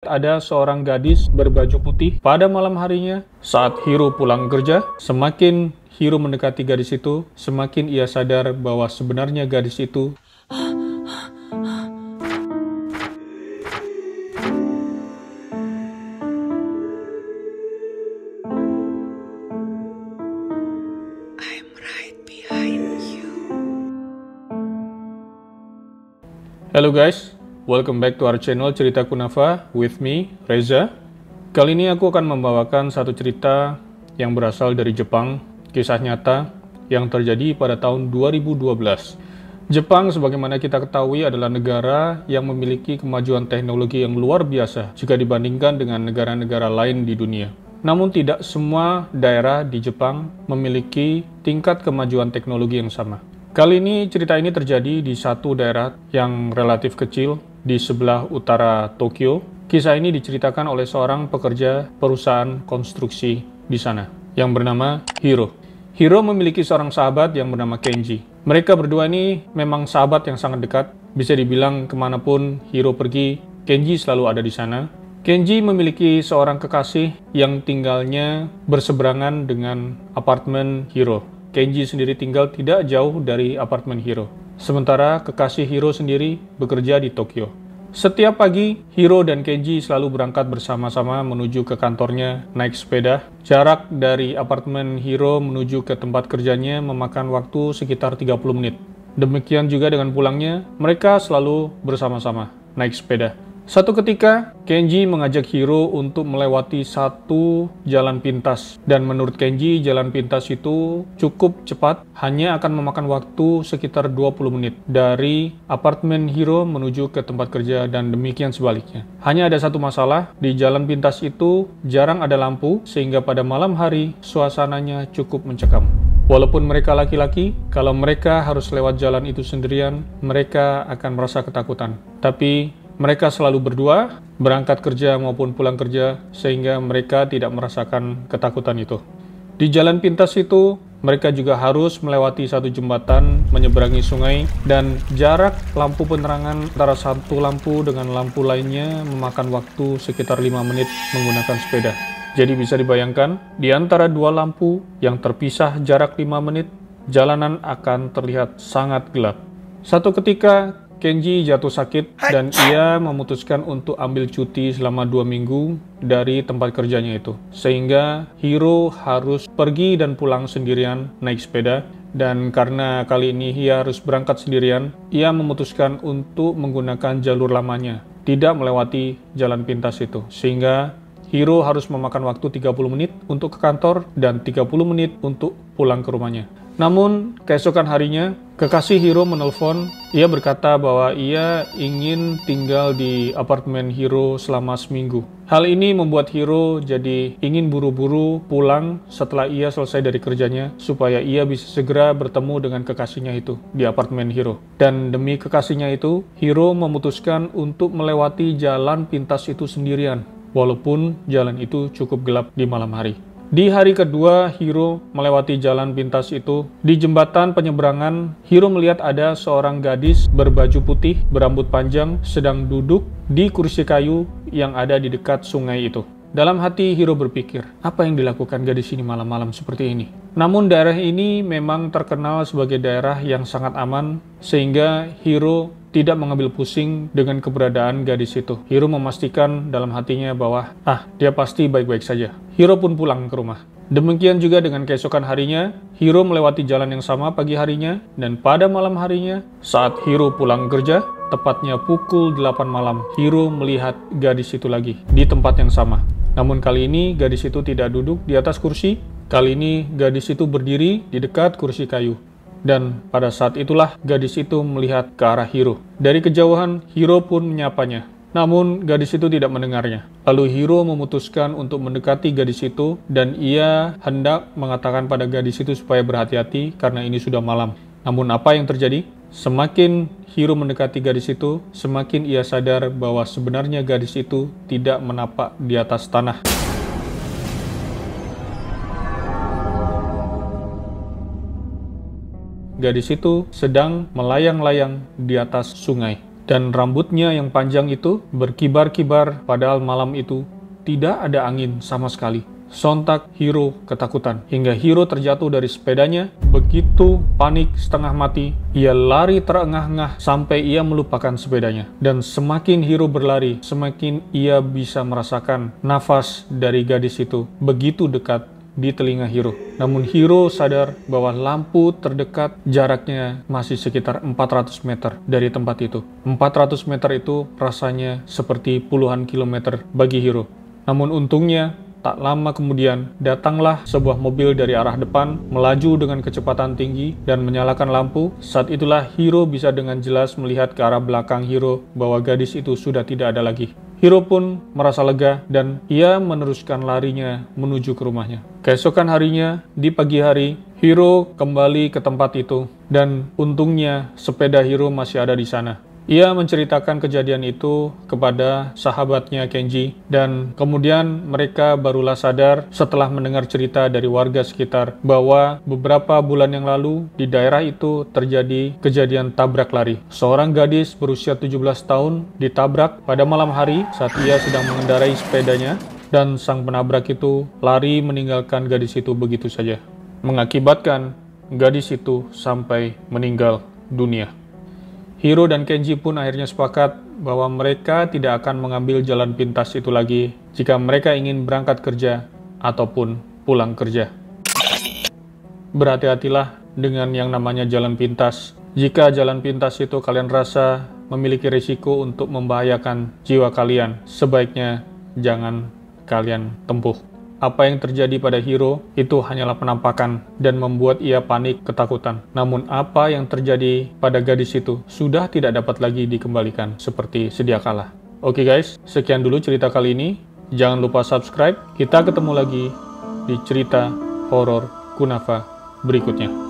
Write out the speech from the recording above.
Ada seorang gadis berbaju putih pada malam harinya saat Hiro pulang kerja. Semakin Hiro mendekati gadis itu, semakin ia sadar bahwa sebenarnya gadis itu I'm right behind you. Hello guys, welcome back to our channel Cerita Kunafa with me, Reza. Kali ini aku akan membawakan satu cerita yang berasal dari Jepang, kisah nyata yang terjadi pada tahun 2012. Jepang, sebagaimana kita ketahui, adalah negara yang memiliki kemajuan teknologi yang luar biasa jika dibandingkan dengan negara-negara lain di dunia. Namun tidak semua daerah di Jepang memiliki tingkat kemajuan teknologi yang sama. Kali ini cerita ini terjadi di satu daerah yang relatif kecil di sebelah utara Tokyo. Kisah ini diceritakan oleh seorang pekerja perusahaan konstruksi di sana yang bernama Hiro. Hiro memiliki seorang sahabat yang bernama Kenji. Mereka berdua ini memang sahabat yang sangat dekat. Bisa dibilang kemanapun Hiro pergi, Kenji selalu ada di sana. Kenji memiliki seorang kekasih yang tinggalnya berseberangan dengan apartemen Hiro. Kenji sendiri tinggal tidak jauh dari apartemen Hiro. Sementara kekasih Hiro sendiri bekerja di Tokyo. Setiap pagi, Hiro dan Kenji selalu berangkat bersama-sama menuju ke kantornya naik sepeda. Jarak dari apartemen Hiro menuju ke tempat kerjanya memakan waktu sekitar 30 menit. Demikian juga dengan pulangnya, mereka selalu bersama-sama naik sepeda. Satu ketika, Kenji mengajak Hiro untuk melewati satu jalan pintas. Dan menurut Kenji, jalan pintas itu cukup cepat, hanya akan memakan waktu sekitar 20 menit dari apartemen Hiro menuju ke tempat kerja dan demikian sebaliknya. Hanya ada satu masalah, di jalan pintas itu jarang ada lampu, sehingga pada malam hari suasananya cukup mencekam. Walaupun mereka laki-laki, kalau mereka harus lewat jalan itu sendirian, mereka akan merasa ketakutan. Tapi mereka selalu berdua, berangkat kerja maupun pulang kerja, sehingga mereka tidak merasakan ketakutan itu. Di jalan pintas itu, mereka juga harus melewati satu jembatan, menyeberangi sungai, dan jarak lampu penerangan antara satu lampu dengan lampu lainnya memakan waktu sekitar 5 menit menggunakan sepeda. Jadi bisa dibayangkan, di antara dua lampu yang terpisah jarak 5 menit, jalanan akan terlihat sangat gelap. Satu ketika, Kenji jatuh sakit dan ia memutuskan untuk ambil cuti selama 2 minggu dari tempat kerjanya itu. Sehingga Hiro harus pergi dan pulang sendirian naik sepeda. Dan karena kali ini ia harus berangkat sendirian, ia memutuskan untuk menggunakan jalur lamanya, tidak melewati jalan pintas itu. Sehingga Hiro harus memakan waktu 30 menit untuk ke kantor dan 30 menit untuk pulang ke rumahnya. Namun, keesokan harinya, kekasih Hiro menelpon. Ia berkata bahwa ia ingin tinggal di apartemen Hiro selama seminggu. Hal ini membuat Hiro jadi ingin buru-buru pulang setelah ia selesai dari kerjanya, supaya ia bisa segera bertemu dengan kekasihnya itu di apartemen Hiro. Dan demi kekasihnya itu, Hiro memutuskan untuk melewati jalan pintas itu sendirian, walaupun jalan itu cukup gelap di malam hari. Di hari kedua, Hiro melewati jalan pintas itu. Di jembatan penyeberangan, Hiro melihat ada seorang gadis berbaju putih, berambut panjang, sedang duduk di kursi kayu yang ada di dekat sungai itu. Dalam hati, Hiro berpikir, apa yang dilakukan gadis ini malam-malam seperti ini? Namun daerah ini memang terkenal sebagai daerah yang sangat aman, sehingga Hiro tidak mengambil pusing dengan keberadaan gadis itu. Hiro memastikan dalam hatinya bahwa, dia pasti baik-baik saja. Hiro pun pulang ke rumah. Demikian juga dengan keesokan harinya, Hiro melewati jalan yang sama pagi harinya, dan pada malam harinya, saat Hiro pulang kerja, tepatnya pukul 8 malam, Hiro melihat gadis itu lagi di tempat yang sama. Namun kali ini, gadis itu tidak duduk di atas kursi. Kali ini, gadis itu berdiri di dekat kursi kayu. Dan pada saat itulah gadis itu melihat ke arah Hiro. Dari kejauhan, Hiro pun menyapanya. Namun gadis itu tidak mendengarnya. Lalu Hiro memutuskan untuk mendekati gadis itu dan ia hendak mengatakan pada gadis itu supaya berhati-hati karena ini sudah malam. Namun apa yang terjadi? Semakin Hiro mendekati gadis itu, semakin ia sadar bahwa sebenarnya gadis itu tidak menapak di atas tanah. Gadis itu sedang melayang-layang di atas sungai. Dan rambutnya yang panjang itu berkibar-kibar, padahal malam itu tidak ada angin sama sekali. Sontak Hiro ketakutan, hingga Hiro terjatuh dari sepedanya. Begitu panik setengah mati, ia lari terengah-engah sampai ia melupakan sepedanya. Dan semakin Hiro berlari, semakin ia bisa merasakan nafas dari gadis itu begitu dekat di telinga Hiro. Namun Hiro sadar bahwa lampu terdekat jaraknya masih sekitar 400 meter dari tempat itu. 400 meter itu rasanya seperti puluhan kilometer bagi Hiro. Namun untungnya, tak lama kemudian datanglah sebuah mobil dari arah depan, melaju dengan kecepatan tinggi dan menyalakan lampu. Saat itulah Hiro bisa dengan jelas melihat ke arah belakang Hiro bahwa gadis itu sudah tidak ada lagi. Hiro pun merasa lega dan ia meneruskan larinya menuju ke rumahnya. Keesokan harinya, di pagi hari, Hiro kembali ke tempat itu dan untungnya sepeda Hiro masih ada di sana. Ia menceritakan kejadian itu kepada sahabatnya Kenji, dan kemudian mereka barulah sadar setelah mendengar cerita dari warga sekitar bahwa beberapa bulan yang lalu di daerah itu terjadi kejadian tabrak lari. Seorang gadis berusia 17 tahun ditabrak pada malam hari saat ia sedang mengendarai sepedanya, dan sang penabrak itu lari meninggalkan gadis itu begitu saja, mengakibatkan gadis itu sampai meninggal dunia. Hiro dan Kenji pun akhirnya sepakat bahwa mereka tidak akan mengambil jalan pintas itu lagi jika mereka ingin berangkat kerja ataupun pulang kerja. Berhati-hatilah dengan yang namanya jalan pintas. Jika jalan pintas itu kalian rasa memiliki risiko untuk membahayakan jiwa kalian, sebaiknya jangan kalian tempuh. Apa yang terjadi pada Hiro itu hanyalah penampakan dan membuat ia panik ketakutan. Namun apa yang terjadi pada gadis itu sudah tidak dapat lagi dikembalikan seperti sedia kala. Oke guys, sekian dulu cerita kali ini. Jangan lupa subscribe. Kita ketemu lagi di cerita horor Kunafa berikutnya.